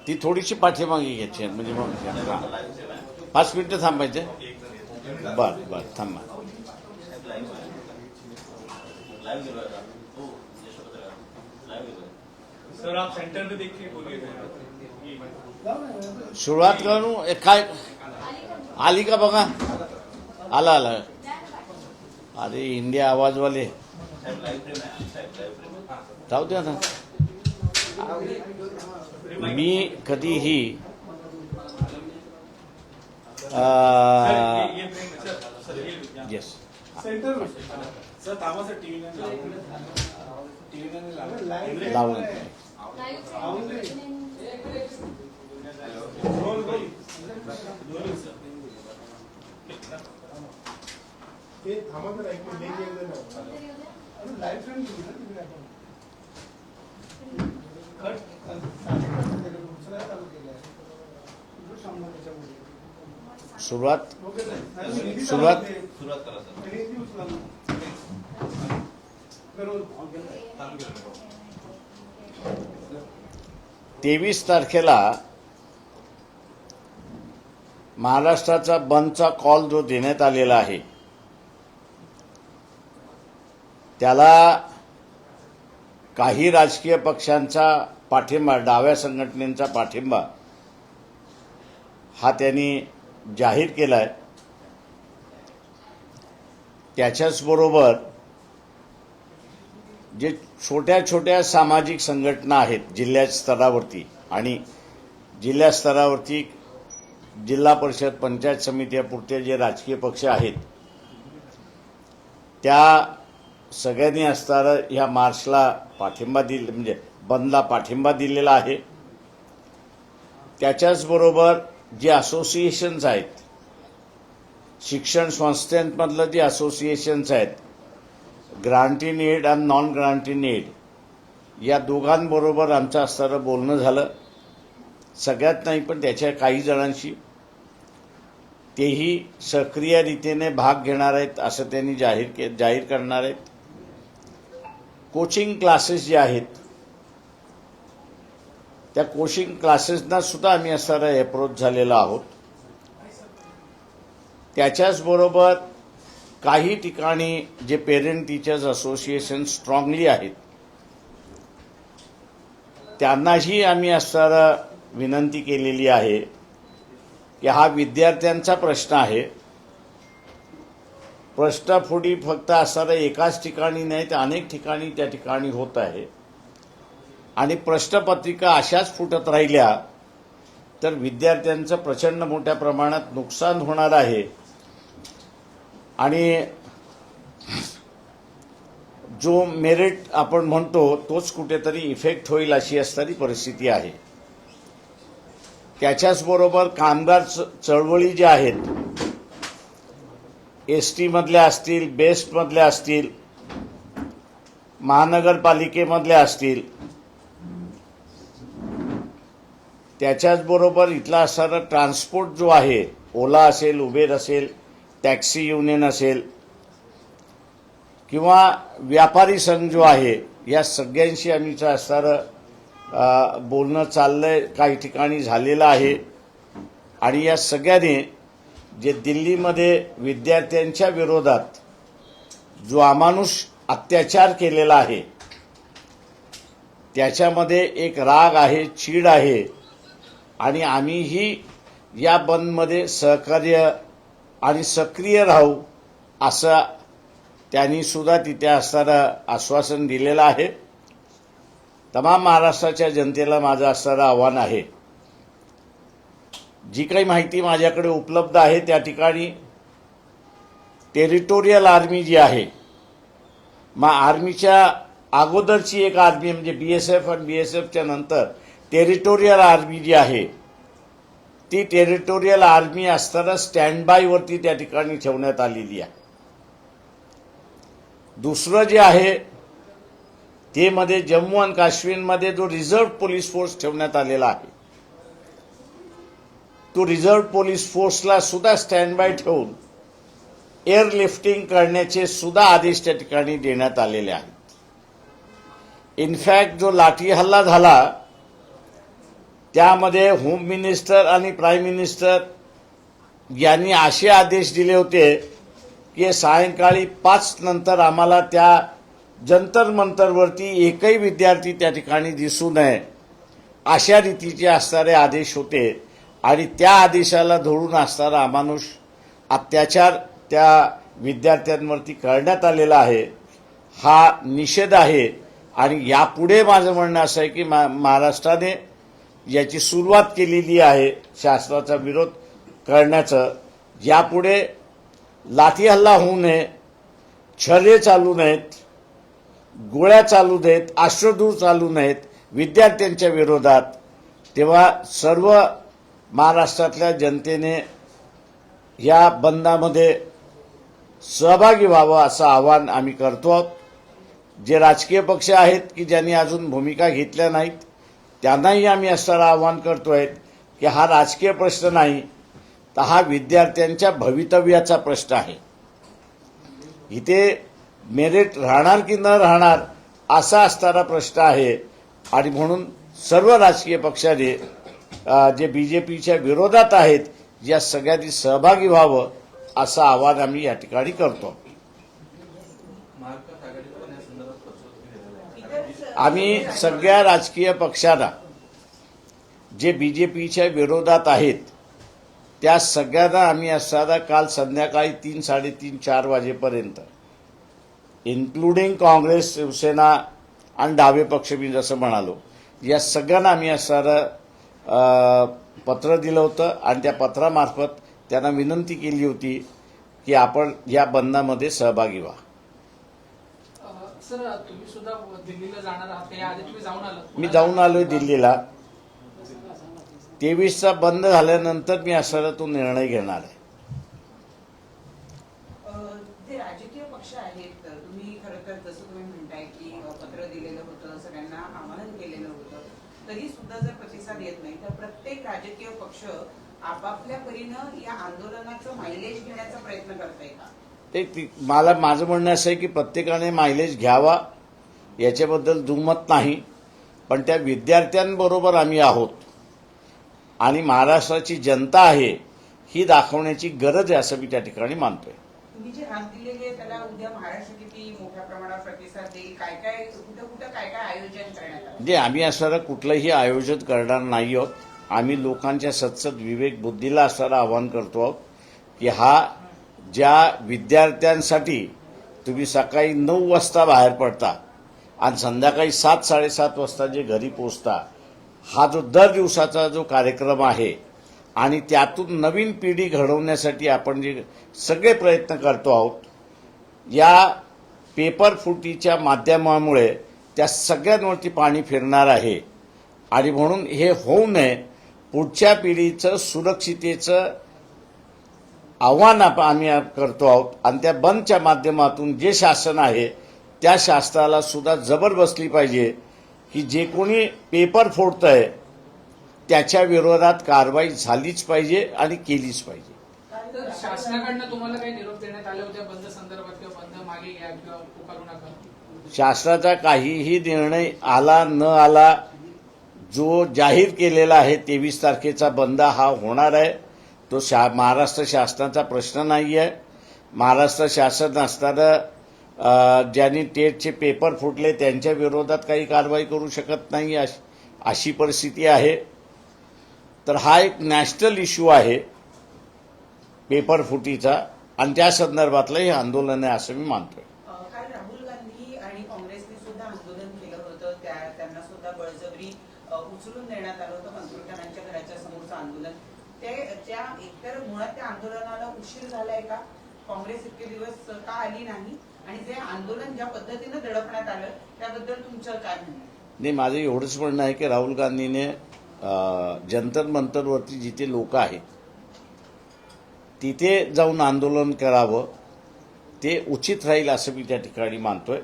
ती थोडीशी पाठीमागे घ्यायची म्हणजे मग 5 मिनिटं थांबायचे. बर थांबा. सर आप सेंटर में देखिए, बोलिए. सुरुवात करू. काय आली का बघा. आला. अरे इंडिया आवाजवाले जाऊ द्या ना. मी कधीही येस सर तामाचा टीव्ही लावून सुरुवात 23 तारखेला महाराष्ट्राचा बंदचा कॉल जो देण्यात आलेला आहे त्याला काही राजकीय पक्षांचा पाठिंबा, डाव्या संघटनेचा पाठिंबा हा त्यांनी जाहीर केलाय. त्याच्याच बरोबर जे छोट्या सामाजिक संघटना आहेत जिल्हा स्तरावरती आणि जिल्हा स्तरावरती जिल्हा परिषद पंचायत समित्यापुरते जे राजकीय पक्ष आहेत त्या सगळ्यांनी असताना ह्या मार्चला पाठिंबा दिला, म्हणजे बंदला पाठिंबा दिलेला आहे. त्याच्याच बरोबर जे असोसिएशन्स आहेत, शिक्षण संस्थांमधलं जे असोसिएशन्स आहेत, ग्रांट इन एड आणि नॉन ग्रांट इन एड, या दोघांबरोबर आमचं असणारं बोलणं झालं. सगळ्यात नाही पण त्याच्या काही जणांशी. तेही सक्रिय रीतीने भाग घेणार आहेत असं त्यांनी जाहीर करणार आहेत. कोचिंग क्लासेस जे आहेत त्या कोचिंग क्लासेसना सुद्धा आम्ही असणारा अप्रोच झालेला आहोत. त्याच्याच बरोबर काही ठिकाणी जे पेरेंट टीचर्स असोसिएशन स्ट्रॉंगली आहेत त्यांनाही आम्ही असणारा विनंती केलेली आहे की हा विद्यार्थ्यांचा प्रश्न आहे. प्रश्नफुटी फक्त असणारा एकाच ठिकाणी नाही तर अनेक ठिकाणी त्या ठिकाणी होत आहे आणि प्रश्नपत्रिका अशाच फुटत राहिल्या तर विद्यार्थ्यांचं प्रचंड मोठ्या प्रमाणात नुकसान होणार आहे आणि जो मेरिट आपण म्हणतो तोच कुठेतरी इफेक्ट होईल अशी असणारी परिस्थिती आहे. त्याच्याच बरोबर कामगार चळवळी ज्या आहेत, एसटी मधल्या असतील, बेस्ट मधल्या असतील, महानगरपालिकेमधल्या असतील, त्याच्याच बरोबर इथला असणारा ट्रान्सपोर्ट जो आहे, ओला असेल, उबेर असेल, टॅक्सी युनियन असेल किंवा व्यापारी संघ जो आहे, या सगळ्यांशी आम्ही असणारं बोलणं चाललंय, काही ठिकाणी झालेलं आहे. आणि या सगळ्यांनी जे दिल्लीमध्ये विद्यार्थ्यांच्या विरोधात जो अमानुष अत्याचार केलेला आहे त्याच्यामध्ये एक राग आहे, चीड आहे आणि आम्हीही या बंदमध्ये सहकार्य आणि सक्रिय राहू असं त्यांनी सुद्धा तिथे असणारं आश्वासन दिलेलं आहे. तमाम महाराष्ट्राच्या जनतेला माझं असणारं आव्हान आहे, जी काही माहिती माझ्याकडे उपलब्ध आहे त्या ठिकाणी टेरिटोरियल आर्मी जी आहे, मग आर्मीच्या अगोदरची एक आर्मी म्हणजे बीएसएफ आणि बीएसएफच्या नंतर टेरिटोरियल आर्मी जी आहे ती टेरिटोरियल आर्मी असताना स्टँड बाय वरती त्या ठिकाणी ठेवण्यात आलेली आहे. दुसरं जे आहे ते मध्ये जम्मू आणि काश्मीरमध्ये जो रिझर्व्ह पोलीस फोर्स ठेवण्यात आलेला आहे तो रिझर्व्ह पोलीस फोर्सला सुद्धा स्टँड बाय ठेवून एअरलिफ्टिंग करण्याचे सुद्धा आदेश त्या ठिकाणी देण्यात आलेले आहेत. इनफॅक्ट जो लाठी हल्ला झाला त्यामध्ये होम मिनिस्टर आणि प्राईम मिनिस्टर यांनी असे आदेश दिले होते की सायंकाळी 5 नंतर आम्हाला त्या जंतर मंतरवरती एकही विद्यार्थी त्या ठिकाणी दिसू नये अशा रीतीचे असणारे आदेश होते आणि त्या आदेशाला धरून असणारा अमानुष अत्याचार त्या विद्यार्थ्यांवरती करण्यात आलेला आहे. हा निषेध आहे आणि यापुढे माझं म्हणणं असं आहे की महाराष्ट्राने याची सुरुवात केलेली आहे शासनाचा विरोध करण्याचं. यापुढे लाठी हल्ला होऊ नये, छर्रे चालू नयेत, गोळ्या चालू नयेत, अश्रुधूर चालू नयेत विद्यार्थ्यांच्या विरोधात. तेव्हा सर्व महाराष्ट्रातल्या जनतेने या बंदामध्ये सहभागी व्हावं असं आवाहन आम्ही करतो. जे राजकीय पक्ष आहेत की ज्यांनी अजून भूमिका घेतल्या नाहीत त्यांनाही आम्ही असं आवाहन करतोय की हा राजकीय प्रश्न नाही, तर हा विद्यार्थ्यांच्या भवितव्याचा प्रश्न आहे. इथे मेरिट राहणार की न राहणार असा असणारा प्रश्न आहे आणि म्हणून सर्व राजकीय पक्षाने जे बीजेपीच्या विरोधात आहेत या सगळ्यांनी सहभागी व्हावं असं आवाहन आम्ही या ठिकाणी करतो. आम्ही सगळ्या राजकीय पक्षांना जे बीजेपीच्या विरोधात आहेत त्या सगळ्यांना आम्ही असताना काल संध्याकाळी 3, 3:30, 4 वाजेपर्यंत इन्क्लुडिंग काँग्रेस, शिवसेना आणि डावे पक्ष मी जसं म्हणालो या सगळ्यांना आम्ही असणारं पत्र दिलं होतं आणि त्या पत्रामार्फत त्यांना विनंती केली होती की आपण या बंदामध्ये सहभागी व्हा. सर, तुम्ही सुद्धा दिल्लीला जाणार आहात, याआधी तुम्ही जाऊन आलात? मी जाऊन आलोय दिल्लीला. 23चा बंद झाल्यानंतर मी असणारा तो निर्णय घेणार आहे. जे राजकीय पक्ष आहेत, तुम्ही खरं तर जसं तुम्ही म्हणताय की पत्र दिलेलं होतं, सगळ्यांना आवाहन केलेलं होतं, तरी सुद्धा जर प्रतिसाद येत नाही तर प्रत्येक राजकीय पक्ष आपापल्या परीनं या आंदोलनाचं मायलेज घेण्याचा प्रयत्न करताय का? माझं म्हणणं असं आहे की प्रत्येकाने मायलेज घ्यावा याच्याबद्दल दुमत नाही, पण त्या विद्यार्थ्यांबरोबर आम्ही आहोत आणि महाराष्ट्राची जनता आहे ही दाखवण्याची गरज आहे असं मी त्या ठिकाणी मानतोय. तुम्ही जे हात दिलेले आहे त्याला उद्या महाराष्ट्र किती मोठ्या प्रमाणात प्रतिसाद देईल, काय काय कुठं काय आयोजन करण्यात आलं? म्हणजे आम्ही असणारं कुठलंही आयोजन करणार नाही आहोत. आम्ही लोकांच्या सत्सद विवेक बुद्धीला असणारं आवाहन करतो आहोत की हा ज्या विद्यार्थ्यांसाठी तुम्ही सकाळी 9 वाजता बाहेर पडता आणि संध्याकाळी 7, 7:30 वाजता जे घरी पोहोचता, हा जो दर दिवसाचा जो कार्यक्रम आहे आणि त्यातून नवीन पिढी घडवण्यासाठी आपण जे सगळे प्रयत्न करतो आहोत, या पेपर फुटीच्या माध्यमामुळे त्या सगळ्यांवरती पाणी फिरणार आहे आणि म्हणून हे होऊ नये. पुढच्या पिढीचं सुरक्षितेचं आव्हान आम्ही करतो आहोत आणि त्या बंदच्या माध्यमातून जे शासन आहे त्या शासनाला सुद्धा जबर बसली पाहिजे की जे कोणी पेपर फोडतंय त्याच्या विरोधात कारवाई झालीच पाहिजे आणि केलीच पाहिजे. तर शासनाकडनं तुम्हाला काही निरोप देण्यात आले होते बंद संदर्भात किंवा बंद मागे घ्या किंवा पुकारू नका? शासनाचा काहीही निर्णय आला न आला, जो जाहीर केलेला आहे 23 तारखेचा बंद हा होणार आहे, तो महाराष्ट्र शासनाचा प्रश्न नाही आहे. महाराष्ट्र शासन असताना ज्यांनी टेटचे पेपर फुटले त्यांच्या विरोधात काही कारवाई करू शकत नाही अशी परिस्थिती आहे. तर हा एक नॅशनल इश्यू आहे पेपर फुटीचा आणि त्या संदर्भातलं हे आंदोलन आहे असं मी मानतोय. काल राहुल गांधी आणि काँग्रेसने सुद्धा आंदोलन केलं होतं, त्यांना सुद्धा बळजबरी उचलून देण्यात आलं होतं मंत्रुकांच्या घराच्या समोरचं आंदोलन. त्या एकतर मुळात त्या आंदोलनाला उशीर झालाय का? काँग्रेस इतके दिवस का आली नाही? आणि जे आंदोलन ज्या पद्धतीनं दडपण्यात आलं त्याबद्दल तुमचं काय म्हणणं? नाही, माझं एवढंच म्हणणं आहे की राहुल गांधीने जंतर मंतरवरती जिथे लोक आहेत तिथे जाऊन आंदोलन करावं, ते उचित राहील असं मी त्या ठिकाणी मानतोय.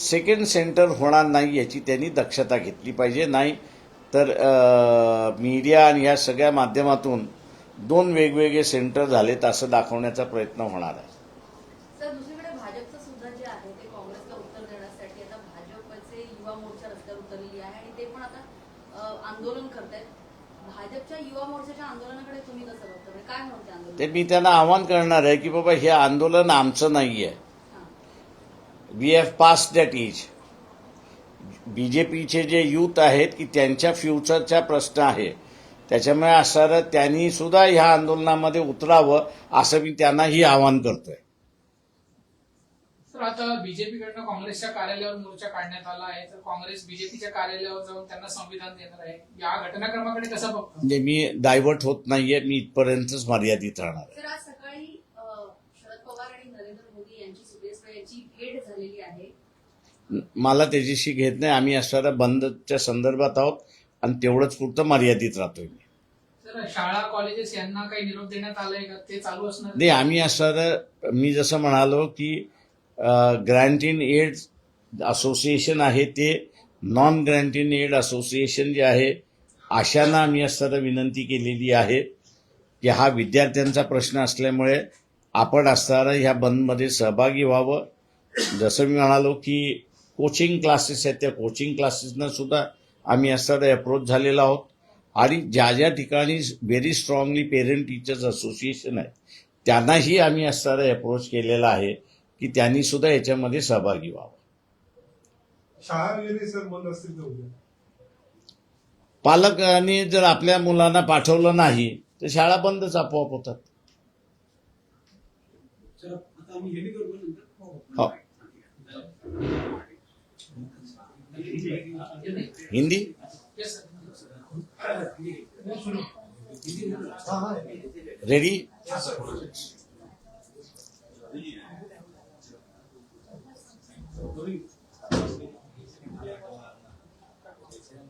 सेकंड सेंटर होणार नाही याची त्यांनी दक्षता घेतली पाहिजे. नाही तर मीडिया आणि ह्या सगळ्या माध्यमातून 2 वेगवेगळे सेंटर झालेत असं दाखवण्याचा प्रयत्न होणार आहे. सर, दुसरीकडे भाजपचं सुद्धा जे आहे ते काँग्रेसला उत्तर देण्यासाठी आता भाजपचे युवा मोर्चा रस्त्यावर उतरलेली आहे आणि ते पण आता युवा मोर्चाच्या आंदोलनाकडे तुम्ही कसं बघता म्हणजे काय म्हणते आंदोलन ते मी त्यांना आवाहन करणार आहे की बाबा हे आंदोलन आमचं नाहीये. हां. We have pass that age. बीजेपीचे जे युथ आहेत की त्यांच्या फ्युचरचा प्रश्न आहे, त्याच्यामुळे असं त्यांनी सुद्धा ह्या आंदोलनामध्ये उतरावं असं मी त्यांनाही आवाहन करतोय. तर आता बीजेपीकडनं काँग्रेसच्या कार्यालयावर मोर्चा काढण्यात आला आहे, तर काँग्रेस बीजेपीच्या कार्यालयावर जाऊन त्यांना संविधान देणार आहे. या घटनाक्रमाकडे कसं बघतो? म्हणजे मी डायव्हर्ट होत नाहीये, मी इथपर्यंतच मर्यादित राहणार आहे. तर आज सकाळी शरद पवार आणि नरेंद्र मोदी यांची सुदेश यांची भेट झालेली आहे. मला त्याच्याशी घेत नाही. आम्ही असणाऱ्या बंदच्या संदर्भात आहोत आणि तेवढंच पुरतं मर्यादित राहतोय मी. तर शाळा कॉलेजेस यांना काही निरोप देण्यात आलाय का? ते चालू असणार? नाही, आम्ही असणारं मी जसं म्हणालो की ग्रँट इन एड असोसिएशन आहे ते non grant in aid association जे आहे अशांना आम्ही असणारं विनंती केलेली आहे की हा विद्यार्थ्यांचा प्रश्न असल्यामुळे आपण असणारं ह्या बंदमध्ये सहभागी व्हावं. जसं मी म्हणालो की कोचिंग क्लासेस आहेत त्या कोचिंग क्लासेसनं सुद्धा आम्ही असणारं अप्रोच झालेलो आहोत आणि ज्या ज्या ठिकाणी very strongly parent teachers association आहे त्यांनाही आम्ही असणारं अप्रोच केलेला आहे की त्यांनी सुद्धा याच्यामध्ये सहभागी व्हावं. शाळा वगैरे सर बंद असतील तर उद्या पालकांनी जर आपल्या मुलांना पाठवलं नाही तर शाळा बंदच आपोआप होतात. हो. Hindi Yes, sir. रेडी.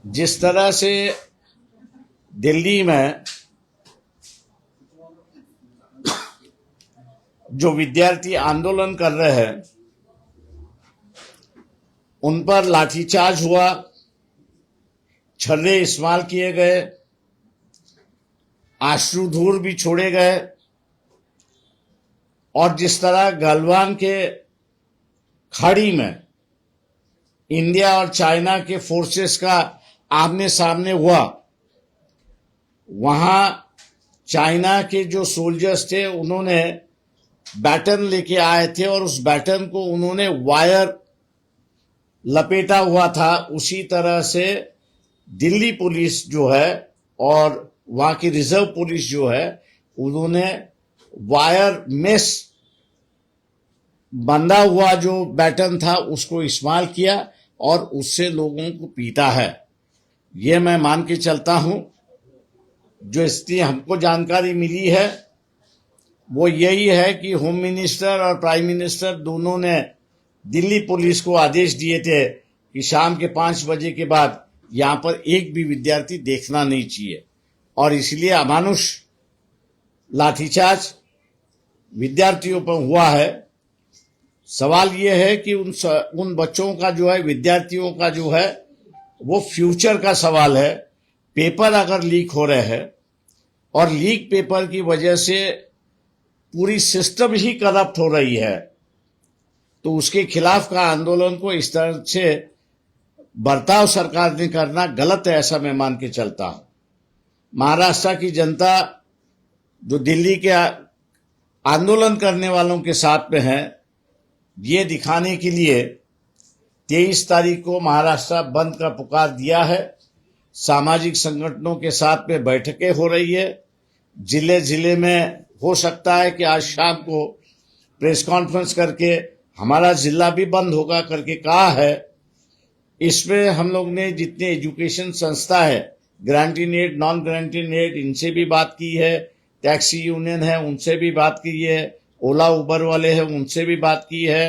जिस तरह से दिल्ली में जो विद्यार्थी आंदोलन कर रहे हैं उन पर लाठीचार्ज हुआ, छर्रे इस्तेमाल किए गए, आश्रुधूर भी छोड़े गए और जिस तरह गलवान के खाड़ी में इंडिया और चाइना के फोर्सेस का आमने सामने हुआ, वहां चाइना के जो सोल्जर्स थे उन्होंने बैटन लेके आए थे और उस बैटन को उन्होंने वायर लपेटा हुआ था. उसी तरह से दिल्ली पुलिस जो है और वहां की रिजर्व पुलिस जो है उन्होंने वायर मेस बंधा हुआ जो बैटन था उसको इस्तेमाल किया और उससे लोगों को पीटा है. ये मैं मान के चलता हूं. जो इसकी हमको जानकारी मिली है वो यही है कि होम मिनिस्टर और प्राइम मिनिस्टर दोनों ने दिल्ली पुलिस को आदेश दिए थे कि शाम के 5 बजे के बाद यहां पर एक भी विद्यार्थी देखना नहीं चाहिए और इसलिए अमानुष लाठीचार्ज विद्यार्थियों पर हुआ है. सवाल यह है कि उन बच्चों का जो है, विद्यार्थियों का जो है वो फ्यूचर का सवाल है. पेपर अगर लीक हो रहे हैं और लीक पेपर की वजह से पूरी सिस्टम ही करप्ट हो रही है तो उसके खिलाफ का आंदोलन को इस तरह से बर्ताव सरकार ने करना गलत है, ऐसा मैं मान के चलता हूं. महाराष्ट्र की जनता जो दिल्ली के आंदोलन करने वालों के साथ में है, ये दिखाने के लिए 23 तारीख को महाराष्ट्र बंद का पुकार दिया है. सामाजिक संगठनों के साथ में बैठकें हो रही है. जिले जिले में हो सकता है कि आज शाम को प्रेस कॉन्फ्रेंस करके हमारा जिला भी बंद होगा करके कहा है. इसमें हम लोग ने जितने एजुकेशन संस्था है, grant in aid, non grant in aid, इनसे भी बात की है. टैक्सी यूनियन है उनसे भी बात की है. ओला उबर वाले हैं उनसे भी बात की है.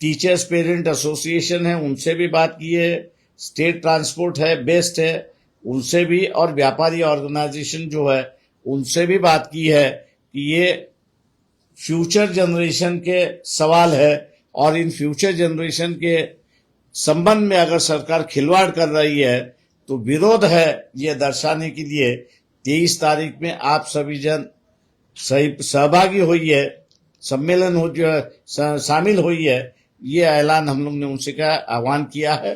टीचर्स पेरेंट एसोसिएशन है उनसे भी बात की है. स्टेट ट्रांसपोर्ट है, बेस्ट है, उनसे भी, और व्यापारी ऑर्गेनाइजेशन जो है उनसे भी बात की है कि ये फ्यूचर जनरेशन के सवाल है और इन फ्यूचर जनरेशन के संबंध में अगर सरकार खिलवाड़ कर रही है तो विरोध है. ये दर्शाने के लिए 23 तारीख में आप सभी जन सहभागी हुई है, सम्मेलन हो जो शामिल हुई है. ये ऐलान हम लोग ने उनसे का आह्वान किया है.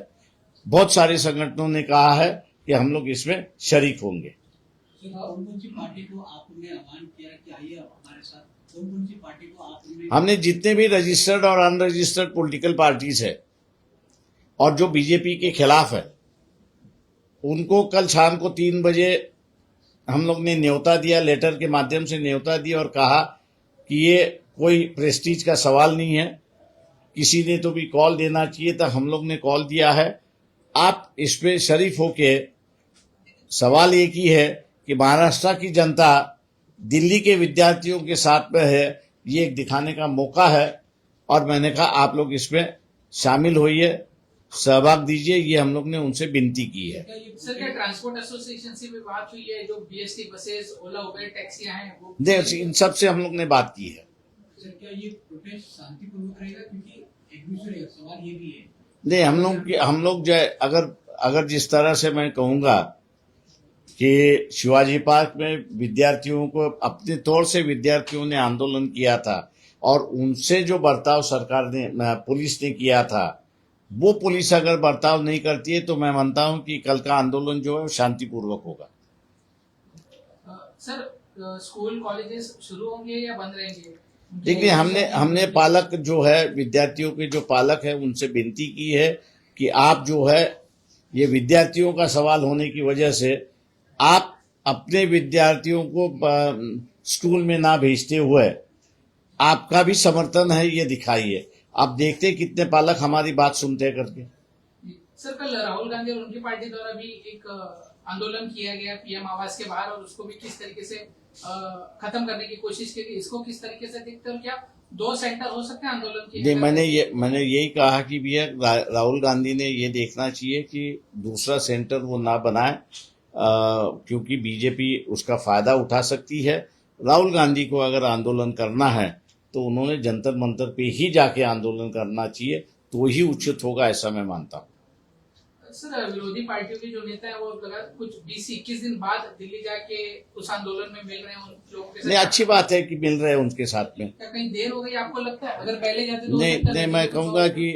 बहुत सारे संगठनों ने कहा है कि हम लोग इसमें शरीक होंगे। कौन कौन सी पार्टी को आपने आह्वान किया कि आइए हमारे साथ, कौन कौन सी पार्टी को आपने? हमने जितने भी रजिस्टर्ड और अनरजिस्टर्ड पॉलिटिकल पार्टीज है और जो बीजेपी के खिलाफ है, उनको कल शाम को 3 बजे हम लोग ने न्योता दिया, लेटर के माध्यम से न्योता दिया और कहा कि ये कोई प्रेस्टीज का सवाल नहीं है, किसी ने तो भी कॉल देना चाहिए, तो हम लोग ने कॉल दिया है। आप इस पे शरीफ होके, सवाल एक ही है कि महाराष्ट्र की जनता दिल्ली के विद्यार्थियों के साथ में है, ये एक दिखाने का मौका है और मैंने कहा आप लोग इसमें शामिल होइए, सहभाग दीजिए, ये हम लोग ने उनसे विनती की है। सर क्या ट्रांसपोर्ट एसोसिएशन से भी बात हुई है? जो बीएसटी बसेस, ओला, उबेर टैक्सियां हैं वो इन सब से हम लोग ने बात की है। सर क्या ये प्रोटेस्ट शांतिपूर्वक रहेगा? क्योंकि एक दूसरे सवाल ये भी है, नहीं, हम लोग जो है, अगर जिस तरह से मैं कहूंगा कि शिवाजी पार्क में विद्यार्थियों को अपने तौर से विद्यार्थियों ने आंदोलन किया था और उनसे जो बर्ताव सरकार ने, पुलिस ने किया था, वो पुलिस अगर बर्ताव नहीं करती है तो मैं मानता हूं कि कल का आंदोलन जो है शांतिपूर्वक होगा। सर स्कूल कॉलेजेस शुरू होंगे या बंद रहेंगे? देखिए, हमने पालक जो है, विद्यार्थियों के जो पालक है, उनसे विनती की है कि आप जो है, ये विद्यार्थियों का सवाल होने की वजह से आप अपने विद्यार्थियों को स्कूल में ना भेजते हुए आपका भी समर्थन है, ये दिखाइए। आप देखते कितने पालक हमारी बात सुनते हैं करके। सर कल राहुल गांधी और उनकी पार्टी द्वारा भी एक आंदोलन किया गया पीएम आवास के बाहर और उसको भी किस तरीके से खत्म करने की कोशिश की गई, इसको किस तरीके से देखते हैं? क्या 2 सेंटर हो सकते हैं आंदोलन के? नहीं, मैंने यही कहा कि भैया राहुल गांधी ने ये देखना चाहिए कि दूसरा सेंटर वो ना बनाए, क्योंकि बीजेपी उसका फायदा उठा सकती है। राहुल गांधी को अगर आंदोलन करना है तो उन्होंने जंतर मंतर पे ही जाके आंदोलन करना चाहिए, तो ही उचित होगा, ऐसा मैं मानता हूँ। सर विरोधी पार्टियों के जो नेता है वो लगा कुछ 20-21 दिन बाद दिल्ली जाके उस आंदोलन में मिल रहे हैं उन लोगों के साथ। नहीं, अच्छी बात है कि मिल रहे हैं उनके साथ में। क्या कहीं देर हो गई आपको लगता है? अगर पहले जाते तो नहीं, मैं कहूँगा कि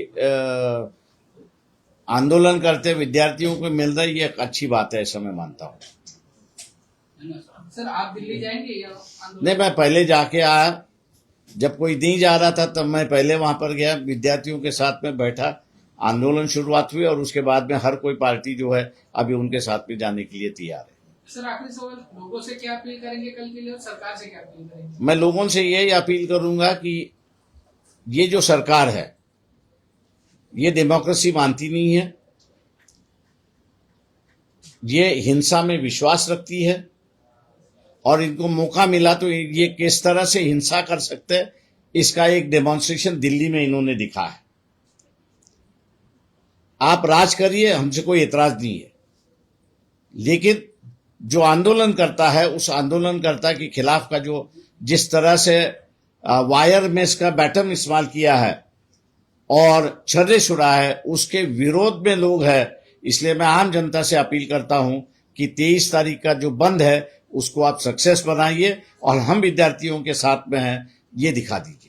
आंदोलन करते विद्यार्थियों को मिल रहा है, ये एक अच्छी बात है, ऐसा मैं मानता हूँ। सर आप दिल्ली जाएंगे या आंदोलन? नहीं, मैं पहले जाके आया, जब कोई नहीं जा रहा था तब मैं पहले वहां पर गया, विद्यार्थियों के साथ में बैठा, आंदोलन शुरुआत हुई और उसके बाद में हर कोई पार्टी जो है अभी उनके साथ में जाने के लिए तैयार है। सर आखिरी सवाल, लोगों से क्या अपील करेंगे कल के लिए और सरकार से क्या अपील करेंगे? मैं लोगों से यही अपील करूंगा कि ये जो सरकार है, ये डेमोक्रेसी मानती नहीं है, ये हिंसा में विश्वास रखती है और इनको मौका मिला तो ये किस तरह से हिंसा कर सकते हैं, इसका एक डेमोन्स्ट्रेशन दिल्ली में इन्होंने दिखा है। आप राज करिए, हमसे कोई एतराज नहीं है, लेकिन जो आंदोलन करता है उस आंदोलनकर्ता के खिलाफ का जो जिस तरह से वायर मेश का बैटम इस्तेमाल किया है और छर्रे छुड़ा है, उसके विरोध में लोग हैं। इसलिए मैं आम जनता से अपील करता हूं कि 23 तारीख का जो बंद है उसको आप सक्सेस बनाइए और हम विद्यार्थियों के साथ में हैं, ये दिखा दीजिए।